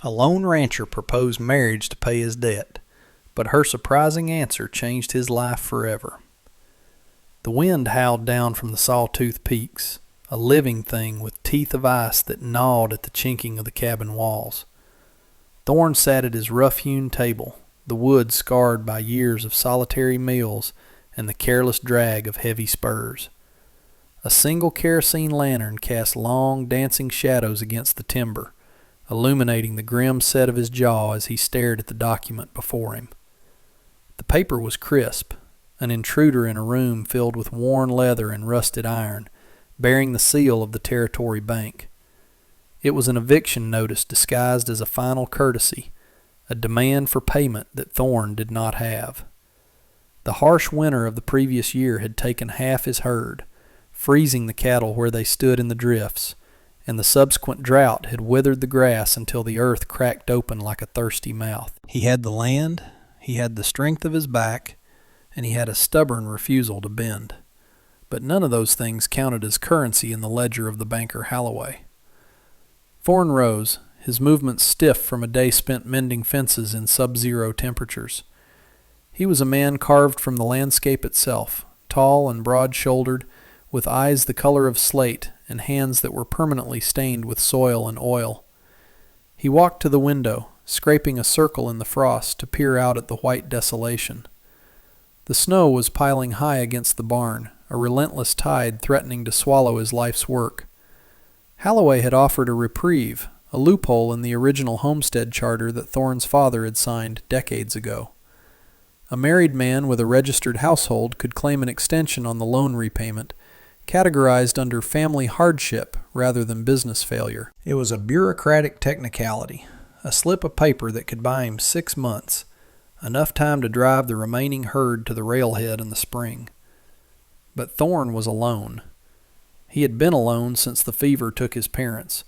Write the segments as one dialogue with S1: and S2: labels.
S1: A lone rancher proposed marriage to pay his debt, but her surprising answer changed his life forever. The wind howled down from the sawtooth peaks, a living thing with teeth of ice that gnawed at the chinking of the cabin walls. Thorne sat at his rough-hewn table, the wood scarred by years of solitary meals and the careless drag of heavy spurs. A single kerosene lantern cast long, dancing shadows against the timber, illuminating the grim set of his jaw as he stared at the document before him. The paper was crisp, an intruder in a room filled with worn leather and rusted iron, bearing the seal of the Territory Bank. It was an eviction notice disguised as a final courtesy, a demand for payment that Thorne did not have. The harsh winter of the previous year had taken half his herd, freezing the cattle where they stood in the drifts, and the subsequent drought had withered the grass until the earth cracked open like a thirsty mouth. He had the land, he had the strength of his back, and he had a stubborn refusal to bend. But none of those things counted as currency in the ledger of the banker Holloway. Thorne rose, his movements stiff from a day spent mending fences in sub-zero temperatures. He was a man carved from the landscape itself, tall and broad-shouldered, with eyes the color of slate and hands that were permanently stained with soil and oil. He walked to the window, scraping a circle in the frost to peer out at the white desolation. The snow was piling high against the barn, a relentless tide threatening to swallow his life's work. Holloway had offered a reprieve, a loophole in the original homestead charter that Thorne's father had signed decades ago. A married man with a registered household could claim an extension on the loan repayment, categorized under family hardship rather than business failure. It was a bureaucratic technicality, a slip of paper that could buy him 6 months, enough time to drive the remaining herd to the railhead in the spring. But Thorne was alone. He had been alone since the fever took his parents,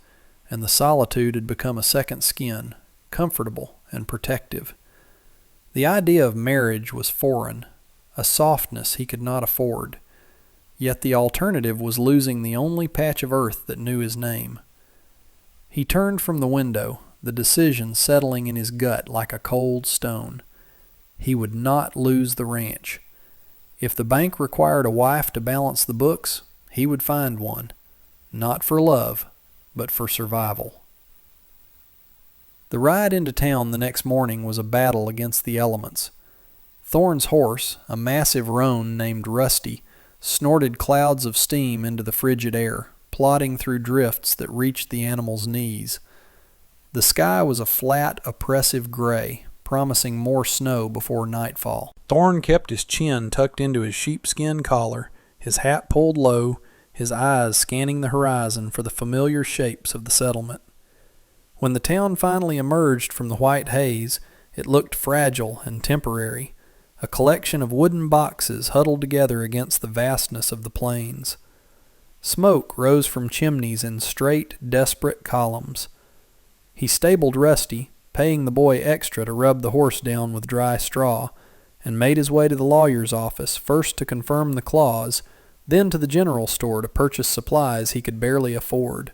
S1: and the solitude had become a second skin, comfortable and protective. The idea of marriage was foreign, a softness he could not afford, yet the alternative was losing the only patch of earth that knew his name. He turned from the window, the decision settling in his gut like a cold stone. He would not lose the ranch. If the bank required a wife to balance the books, he would find one, not for love, but for survival. The ride into town the next morning was a battle against the elements. Thorne's horse, a massive roan named Rusty, snorted clouds of steam into the frigid air, plodding through drifts that reached the animal's knees. The sky was a flat, oppressive gray, promising more snow before nightfall. Thorne kept his chin tucked into his sheepskin collar, his hat pulled low, his eyes scanning the horizon for the familiar shapes of the settlement. When the town finally emerged from the white haze, it looked fragile and temporary, a collection of wooden boxes huddled together against the vastness of the plains. Smoke rose from chimneys in straight, desperate columns. He stabled Rusty, paying the boy extra to rub the horse down with dry straw, and made his way to the lawyer's office, first to confirm the clause, then to the general store to purchase supplies he could barely afford.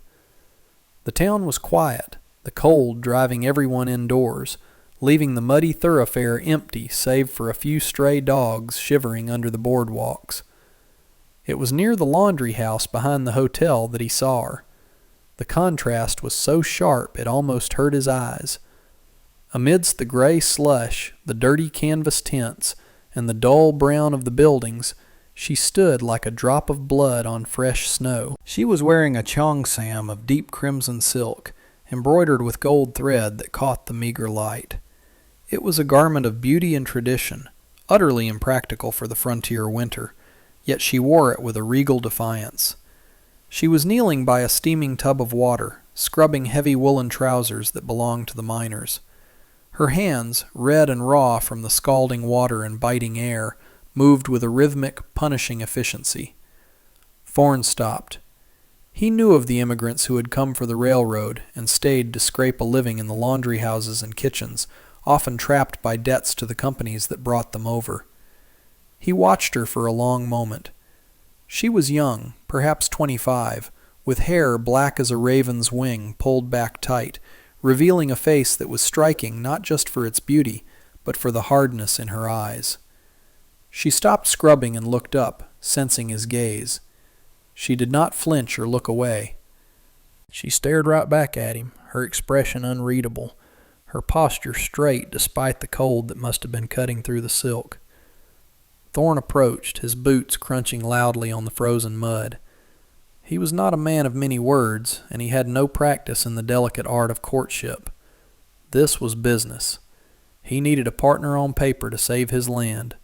S1: The town was quiet, the cold driving everyone indoors, leaving the muddy thoroughfare empty save for a few stray dogs shivering under the boardwalks. It was near the laundry house behind the hotel that he saw her. The contrast was so sharp it almost hurt his eyes. Amidst the gray slush, the dirty canvas tents, and the dull brown of the buildings, she stood like a drop of blood on fresh snow. She was wearing a cheongsam of deep crimson silk, embroidered with gold thread that caught the meager light. It was a garment of beauty and tradition, utterly impractical for the frontier winter, yet she wore it with a regal defiance. She was kneeling by a steaming tub of water, scrubbing heavy woolen trousers that belonged to the miners. Her hands, red and raw from the scalding water and biting air, moved with a rhythmic, punishing efficiency. Thorne stopped. He knew of the immigrants who had come for the railroad and stayed to scrape a living in the laundry houses and kitchens, often trapped by debts to the companies that brought them over. He watched her for a long moment. She was young, perhaps 25, with hair black as a raven's wing pulled back tight, revealing a face that was striking not just for its beauty, but for the hardness in her eyes. She stopped scrubbing and looked up, sensing his gaze. She did not flinch or look away. She stared right back at him, her expression unreadable, her posture straight despite the cold that must have been cutting through the silk. Thorne approached, his boots crunching loudly on the frozen mud. He was not a man of many words, and he had no practice in the delicate art of courtship. This was business. He needed a partner on paper to save his land.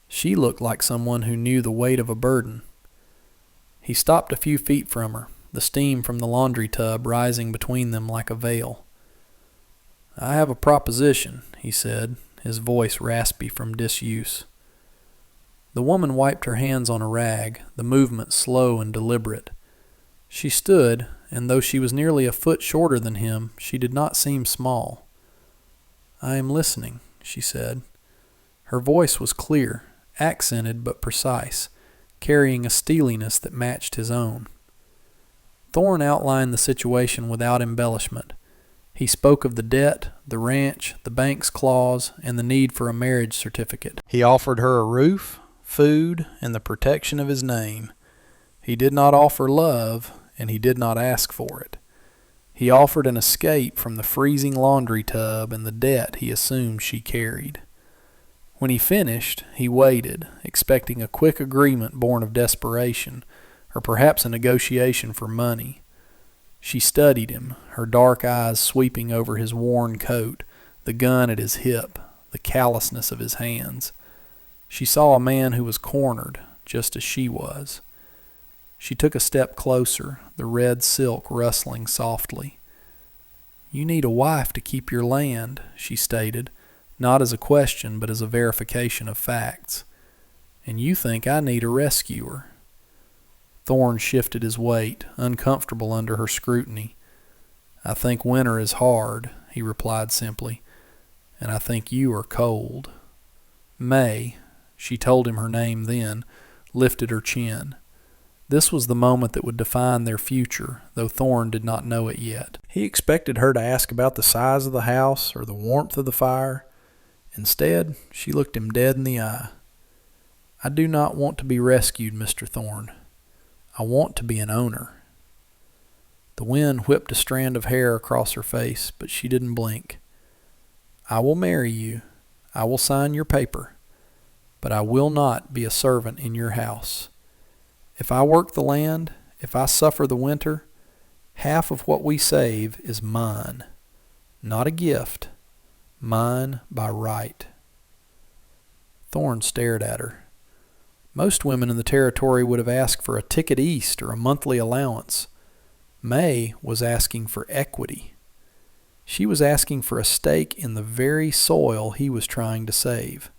S1: She looked like someone who knew the weight of a burden. He stopped a few feet from her, the steam from the laundry tub rising between them like a veil. "I have a proposition," he said, his voice raspy from disuse. The woman wiped her hands on a rag, the movement slow and deliberate. She stood, and though she was nearly a foot shorter than him, she did not seem small. "I am listening," she said. Her voice was clear, accented but precise, carrying a steeliness that matched his own. Thorne outlined the situation without embellishment. He spoke of the debt, the ranch, the bank's clause, and the need for a marriage certificate. He offered her a roof, food, and the protection of his name. He did not offer love, and he did not ask for it. He offered an escape from the freezing laundry tub and the debt he assumed she carried. When he finished, he waited, expecting a quick agreement born of desperation, or perhaps a negotiation for money. She studied him, her dark eyes sweeping over his worn coat, the gun at his hip, the callousness of his hands. She saw a man who was cornered, just as she was. She took a step closer, the red silk rustling softly. "You need a wife to keep your land," she stated, not as a question but as a verification of facts. "And you think I need a rescuer." Thorne shifted his weight, uncomfortable under her scrutiny. "I think winter is hard," he replied simply, "and I think you are cold." May, she told him her name then, lifted her chin. This was the moment that would define their future, though Thorne did not know it yet. He expected her to ask about the size of the house or the warmth of the fire. Instead, she looked him dead in the eye. "I do not want to be rescued, Mr. Thorne. I want to be an owner." The wind whipped a strand of hair across her face, but she didn't blink. "I will marry you. I will sign your paper. But I will not be a servant in your house. If I work the land, if I suffer the winter, half of what we save is mine. Not a gift. Mine by right." Thorne stared at her. Most women in the territory would have asked for a ticket east or a monthly allowance. May was asking for equity. She was asking for a stake in the very soil he was trying to save.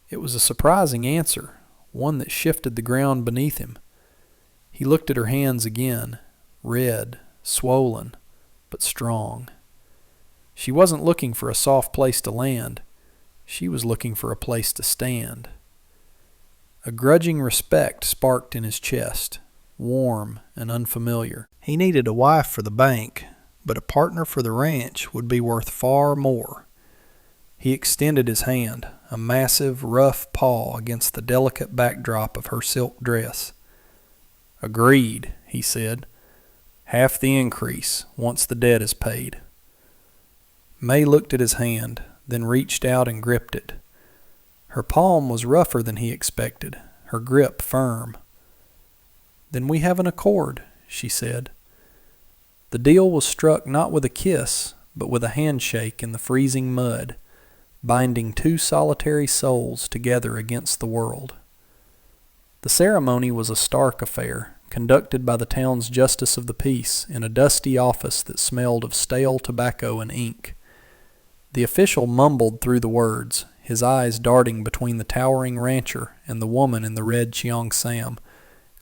S1: It was a surprising answer, one that shifted the ground beneath him. He looked at her hands again, red, swollen, but strong. She wasn't looking for a soft place to land. She was looking for a place to stand. A grudging respect sparked in his chest, warm and unfamiliar. He needed a wife for the bank, but a partner for the ranch would be worth far more. He extended his hand, a massive, rough paw against the delicate backdrop of her silk dress. "Agreed," he said. "Half the increase, once the debt is paid." May looked at his hand, then reached out and gripped it. Her palm was rougher than he expected, her grip firm. "Then we have an accord," she said. The deal was struck not with a kiss, but with a handshake in the freezing mud, binding two solitary souls together against the world. The ceremony was a stark affair, conducted by the town's justice of the peace in a dusty office that smelled of stale tobacco and ink. The official mumbled through the words, his eyes darting between the towering rancher and the woman in the red cheongsam,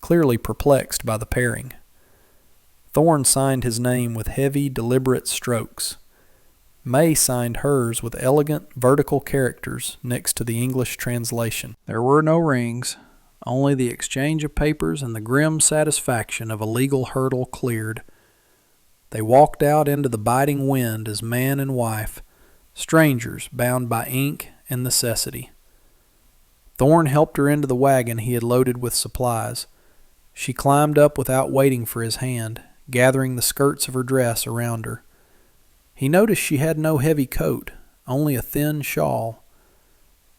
S1: clearly perplexed by the pairing. Thorne signed his name with heavy, deliberate strokes. May signed hers with elegant, vertical characters next to the English translation. There were no rings, only the exchange of papers and the grim satisfaction of a legal hurdle cleared. They walked out into the biting wind as man and wife, strangers bound by ink and necessity. Thorne helped her into the wagon he had loaded with supplies. She climbed up without waiting for his hand, gathering the skirts of her dress around her. He noticed she had no heavy coat, only a thin shawl.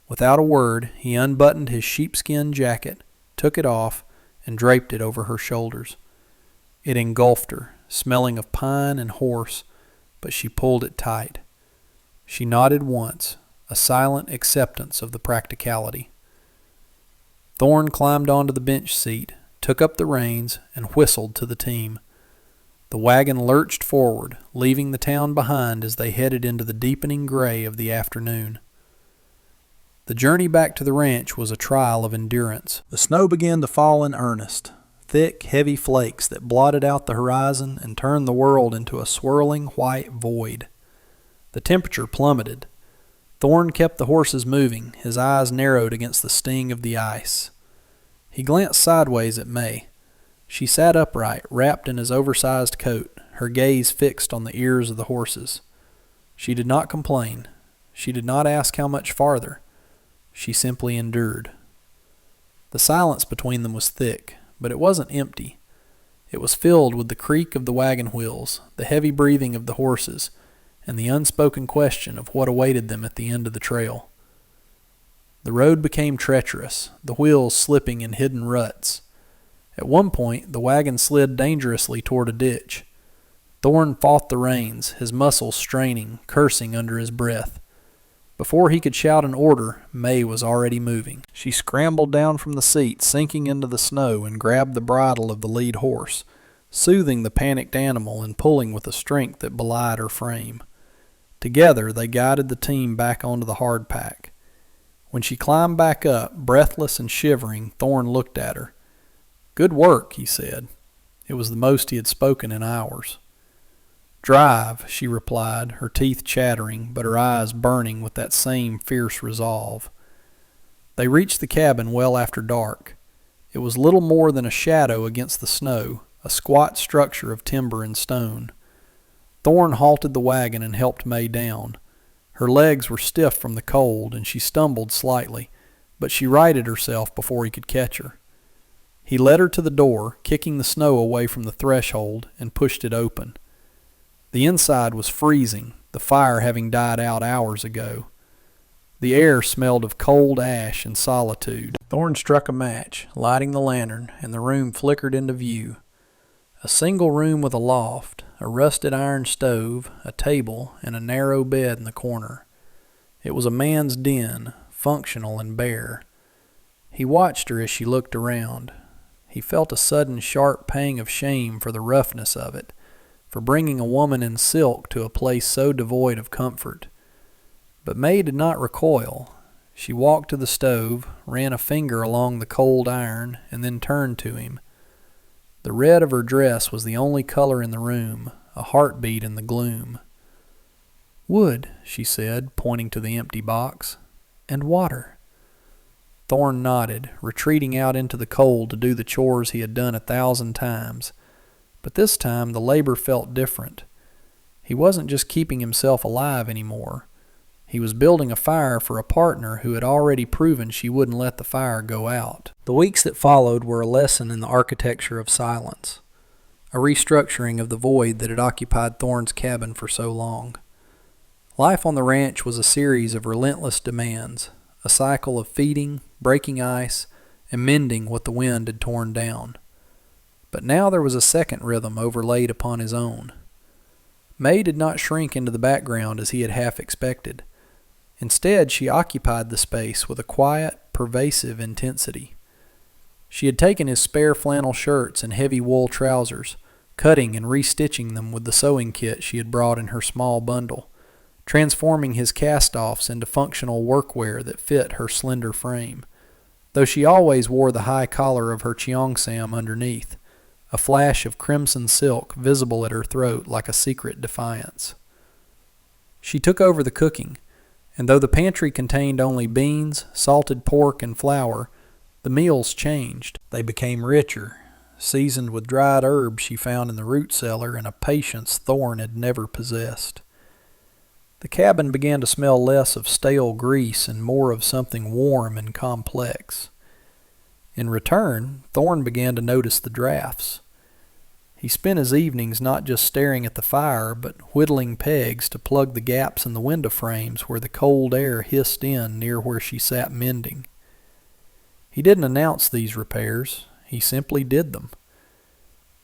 S1: Without a word, he unbuttoned his sheepskin jacket, took it off, and draped it over her shoulders. It engulfed her, smelling of pine and horse, but she pulled it tight. She nodded once, a silent acceptance of the practicality. Thorne climbed onto the bench seat, took up the reins, and whistled to the team. The wagon lurched forward, leaving the town behind as they headed into the deepening gray of the afternoon. The journey back to the ranch was a trial of endurance. The snow began to fall in earnest, thick, heavy flakes that blotted out the horizon and turned the world into a swirling white void. The temperature plummeted. Thorne kept the horses moving, his eyes narrowed against the sting of the ice. He glanced sideways at May. She sat upright, wrapped in his oversized coat, her gaze fixed on the ears of the horses. She did not complain. She did not ask how much farther. She simply endured. The silence between them was thick, but it wasn't empty. It was filled with the creak of the wagon wheels, the heavy breathing of the horses, and the unspoken question of what awaited them at the end of the trail. The road became treacherous, the wheels slipping in hidden ruts. At one point, the wagon slid dangerously toward a ditch. Thorne fought the reins, his muscles straining, cursing under his breath. Before he could shout an order, May was already moving. She scrambled down from the seat, sinking into the snow, and grabbed the bridle of the lead horse, soothing the panicked animal and pulling with a strength that belied her frame. Together, they guided the team back onto the hardpack. When she climbed back up, breathless and shivering, Thorne looked at her. "Good work," he said. It was the most he had spoken in hours. "Drive," she replied, her teeth chattering, but her eyes burning with that same fierce resolve. They reached the cabin well after dark. It was little more than a shadow against the snow, a squat structure of timber and stone. Thorne halted the wagon and helped May down. Her legs were stiff from the cold, and she stumbled slightly, but she righted herself before he could catch her. He led her to the door, kicking the snow away from the threshold, and pushed it open. The inside was freezing, the fire having died out hours ago. The air smelled of cold ash and solitude. Thorne struck a match, lighting the lantern, and the room flickered into view. A single room with a loft, a rusted iron stove, a table, and a narrow bed in the corner. It was a man's den, functional and bare. He watched her as she looked around. He felt a sudden sharp pang of shame for the roughness of it, for bringing a woman in silk to a place so devoid of comfort. But May did not recoil. She walked to the stove, ran a finger along the cold iron, and then turned to him. The red of her dress was the only color in the room, a heartbeat in the gloom. "Wood," she said, pointing to the empty box, "and water." Thorne nodded, retreating out into the cold to do the chores he had done 1,000 times. But this time the labor felt different. He wasn't just keeping himself alive anymore. He was building a fire for a partner who had already proven she wouldn't let the fire go out. The weeks that followed were a lesson in the architecture of silence, a restructuring of the void that had occupied Thorne's cabin for so long. Life on the ranch was a series of relentless demands, a cycle of feeding, breaking ice, and mending what the wind had torn down. But now there was a second rhythm overlaid upon his own. May did not shrink into the background as he had half expected. Instead, she occupied the space with a quiet, pervasive intensity. She had taken his spare flannel shirts and heavy wool trousers, cutting and restitching them with the sewing kit she had brought in her small bundle, transforming his cast-offs into functional workwear that fit her slender frame, though she always wore the high collar of her cheongsam underneath, a flash of crimson silk visible at her throat like a secret defiance. She took over the cooking, and though the pantry contained only beans, salted pork, and flour, the meals changed. They became richer, seasoned with dried herbs she found in the root cellar, and a patience Thorn had never possessed. The cabin began to smell less of stale grease and more of something warm and complex. In return, Thorn began to notice the drafts. He spent his evenings not just staring at the fire, but whittling pegs to plug the gaps in the window frames where the cold air hissed in near where she sat mending. He didn't announce these repairs, he simply did them.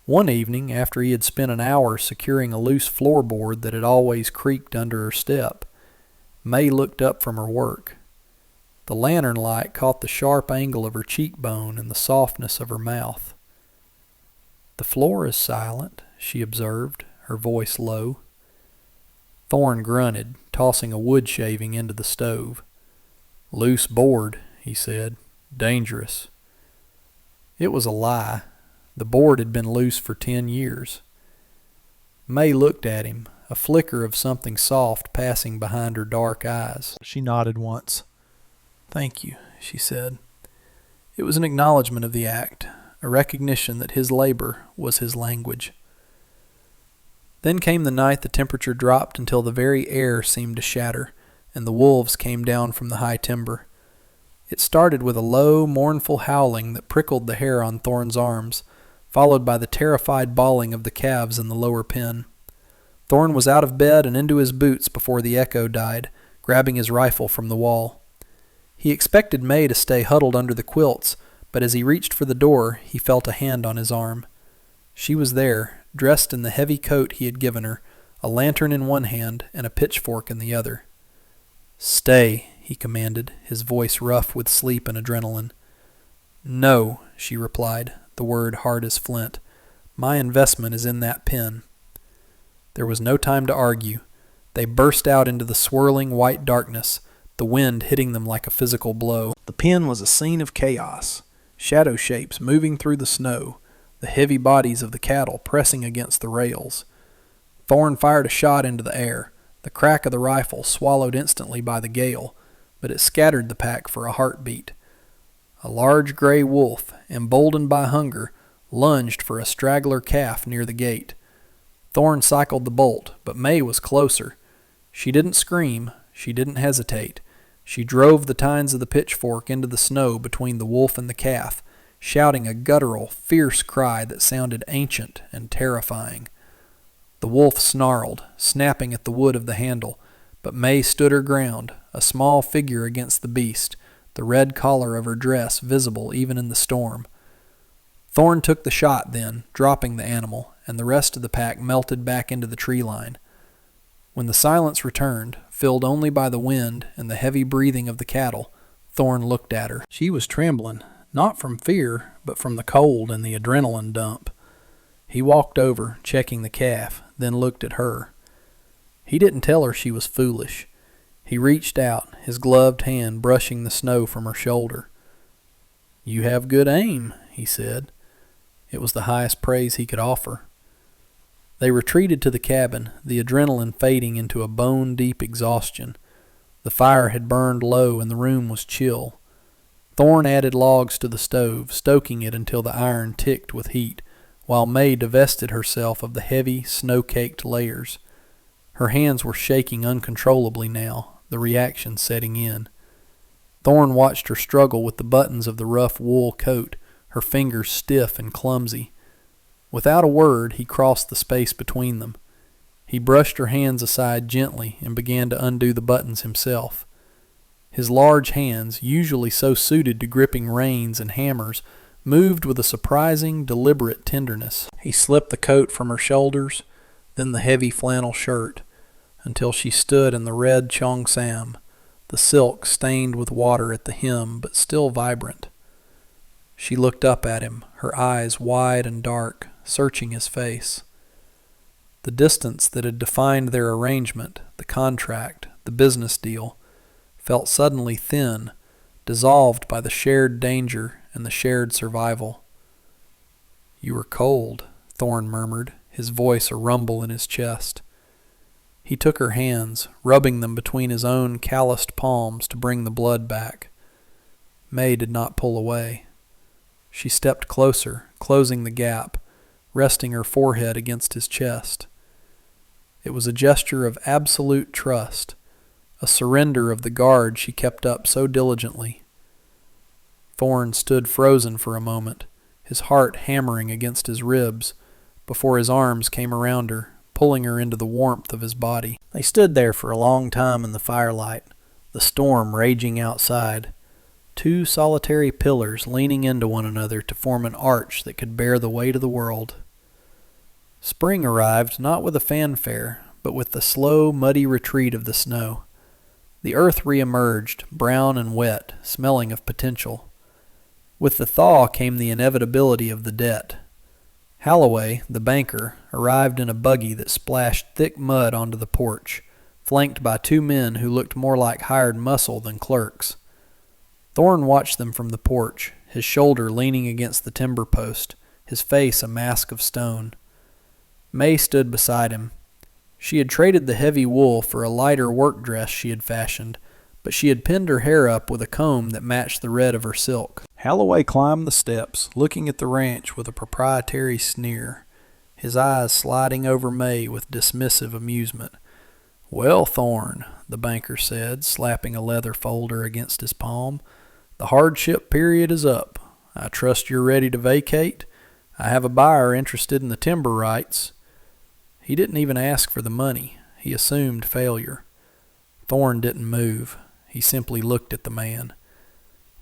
S1: One evening, after he had spent an hour securing a loose floorboard that had always creaked under her step, May looked up from her work. The lantern light caught the sharp angle of her cheekbone and the softness of her mouth. "The floor is silent," she observed, her voice low. Thorn grunted, tossing a wood shaving into the stove. "Loose board," he said. "Dangerous." It was a lie. The board had been loose for 10 years. May looked at him, a flicker of something soft passing behind her dark eyes. She nodded once. "Thank you," she said. It was an acknowledgment of the act, a recognition that his labor was his language. Then came the night the temperature dropped until the very air seemed to shatter, and the wolves came down from the high timber. It started with a low, mournful howling that prickled the hair on Thorn's arms, followed by the terrified bawling of the calves in the lower pen. Thorn was out of bed and into his boots before the echo died, grabbing his rifle from the wall. He expected May to stay huddled under the quilts, but as he reached for the door, he felt a hand on his arm. She was there, dressed in the heavy coat he had given her, a lantern in one hand and a pitchfork in the other. "Stay," he commanded, his voice rough with sleep and adrenaline. "No," she replied, the word hard as flint. "My investment is in that pen." There was no time to argue. They burst out into the swirling white darkness, the wind hitting them like a physical blow. The pen was a scene of chaos, shadow shapes moving through the snow, the heavy bodies of the cattle pressing against the rails. Thorn fired a shot into the air, the crack of the rifle swallowed instantly by the gale, but it scattered the pack for a heartbeat. A large gray wolf, emboldened by hunger, lunged for a straggler calf near the gate. Thorn cycled the bolt, but May was closer. She didn't scream. She didn't hesitate. She drove the tines of the pitchfork into the snow between the wolf and the calf, shouting a guttural, fierce cry that sounded ancient and terrifying. The wolf snarled, snapping at the wood of the handle, but May stood her ground, a small figure against the beast, the red collar of her dress visible even in the storm. Thorn took the shot then, dropping the animal, and the rest of the pack melted back into the tree line. When the silence returned, filled only by the wind and the heavy breathing of the cattle, Thorn looked at her. She was trembling, not from fear, but from the cold and the adrenaline dump. He walked over, checking the calf, then looked at her. He didn't tell her she was foolish. He reached out, his gloved hand brushing the snow from her shoulder. "You have good aim," he said. It was the highest praise he could offer. They retreated to the cabin, the adrenaline fading into a bone-deep exhaustion. The fire had burned low and the room was chill. Thorn added logs to the stove, stoking it until the iron ticked with heat, while May divested herself of the heavy, snow-caked layers. Her hands were shaking uncontrollably now, the reaction setting in. Thorn watched her struggle with the buttons of the rough wool coat, her fingers stiff and clumsy. Without a word, he crossed the space between them. He brushed her hands aside gently and began to undo the buttons himself. His large hands, usually so suited to gripping reins and hammers, moved with a surprising, deliberate tenderness. He slipped the coat from her shoulders, then the heavy flannel shirt, until she stood in the red cheongsam, the silk stained with water at the hem but still vibrant. She looked up at him, her eyes wide and dark, searching his face. The distance that had defined their arrangement, the contract, the business deal, felt suddenly thin, dissolved by the shared danger and the shared survival. "You are cold," Thorn murmured, his voice a rumble in his chest. He took her hands, rubbing them between his own calloused palms to bring the blood back. May did not pull away. She stepped closer, closing the gap, resting her forehead against his chest. It was a gesture of absolute trust, a surrender of the guard she kept up so diligently. Thorne stood frozen for a moment, his heart hammering against his ribs, before his arms came around her, pulling her into the warmth of his body. They stood there for a long time in the firelight, the storm raging outside, two solitary pillars leaning into one another to form an arch that could bear the weight of the world. Spring arrived not with a fanfare, but with the slow, muddy retreat of the snow. The earth re-emerged, brown and wet, smelling of potential. With the thaw came the inevitability of the debt. Holloway, the banker, arrived in a buggy that splashed thick mud onto the porch, flanked by two men who looked more like hired muscle than clerks. Thorne watched them from the porch, his shoulder leaning against the timber post, his face a mask of stone. May stood beside him. She had traded the heavy wool for a lighter work dress she had fashioned, but she had pinned her hair up with a comb that matched the red of her silk. Holloway climbed the steps, looking at the ranch with a proprietary sneer, his eyes sliding over May with dismissive amusement. "Well, Thorne," the banker said, slapping a leather folder against his palm, "the hardship period is up. I trust you're ready to vacate. I have a buyer interested in the timber rights." He didn't even ask for the money. He assumed failure. Thorne didn't move. He simply looked at the man.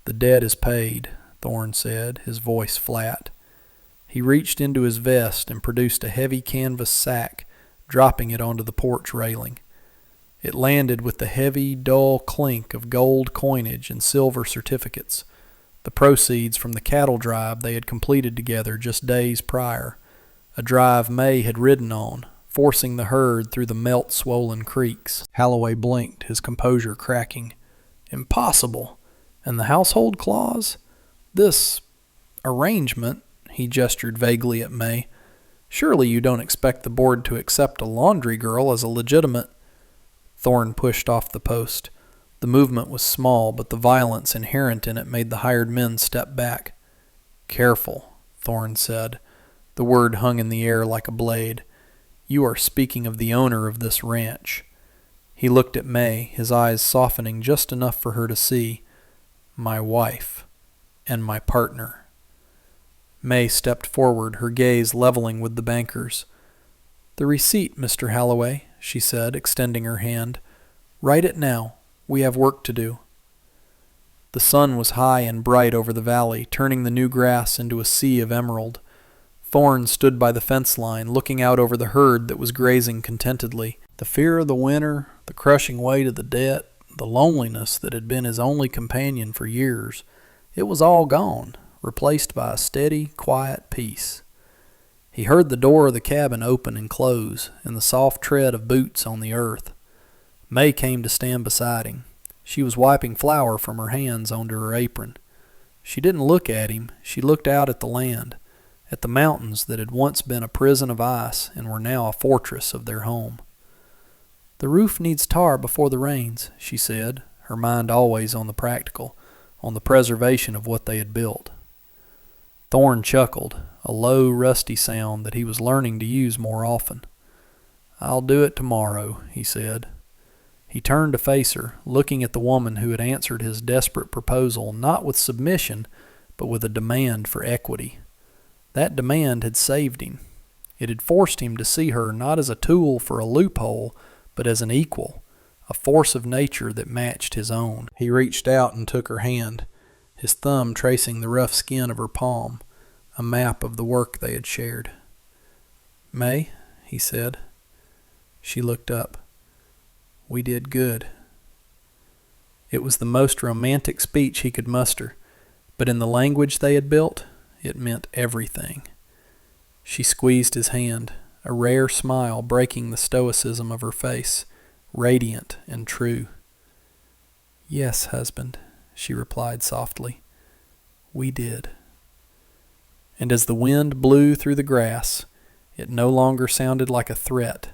S1: "The debt is paid," Thorne said, his voice flat. He reached into his vest and produced a heavy canvas sack, dropping it onto the porch railing. It landed with the heavy, dull clink of gold coinage and silver certificates, the proceeds from the cattle drive they had completed together just days prior, a drive May had ridden on, forcing the herd through the melt-swollen creeks. Holloway blinked, his composure cracking. "Impossible! And the household clause? This arrangement," he gestured vaguely at May. "Surely you don't expect the board to accept a laundry girl as a legitimate—" Thorne pushed off the post. The movement was small, but the violence inherent in it made the hired men step back. "Careful," Thorne said. The word hung in the air like a blade. "You are speaking of the owner of this ranch." He looked at May, his eyes softening just enough for her to see. "My wife. And my partner." May stepped forward, her gaze leveling with the banker's. "The receipt, Mr. Holloway," she said, extending her hand. "Write it now. We have work to do." The sun was high and bright over the valley, turning the new grass into a sea of emerald. Thorne stood by the fence line, looking out over the herd that was grazing contentedly. The fear of the winter, the crushing weight of the debt, the loneliness that had been his only companion for years, it was all gone, replaced by a steady, quiet peace. He heard the door of the cabin open and close, and the soft tread of boots on the earth. May came to stand beside him. She was wiping flour from her hands onto her apron. She didn't look at him. She looked out at the land, at the mountains that had once been a prison of ice and were now a fortress of their home. "The roof needs tar before the rains," she said, her mind always on the practical, on the preservation of what they had built. Thorne chuckled, a low, rusty sound that he was learning to use more often. "I'll do it tomorrow," he said. He turned to face her, looking at the woman who had answered his desperate proposal not with submission, but with a demand for equity. That demand had saved him. It had forced him to see her not as a tool for a loophole, but as an equal, a force of nature that matched his own. He reached out and took her hand, his thumb tracing the rough skin of her palm, a map of the work they had shared. "May," he said. She looked up. "We did good." It was the most romantic speech he could muster, but in the language they had built, it meant everything. She squeezed his hand, a rare smile breaking the stoicism of her face, radiant and true. "Yes, husband," she replied softly. "We did." And as the wind blew through the grass, it no longer sounded like a threat,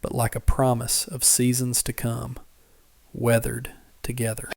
S1: but like a promise of seasons to come, weathered together.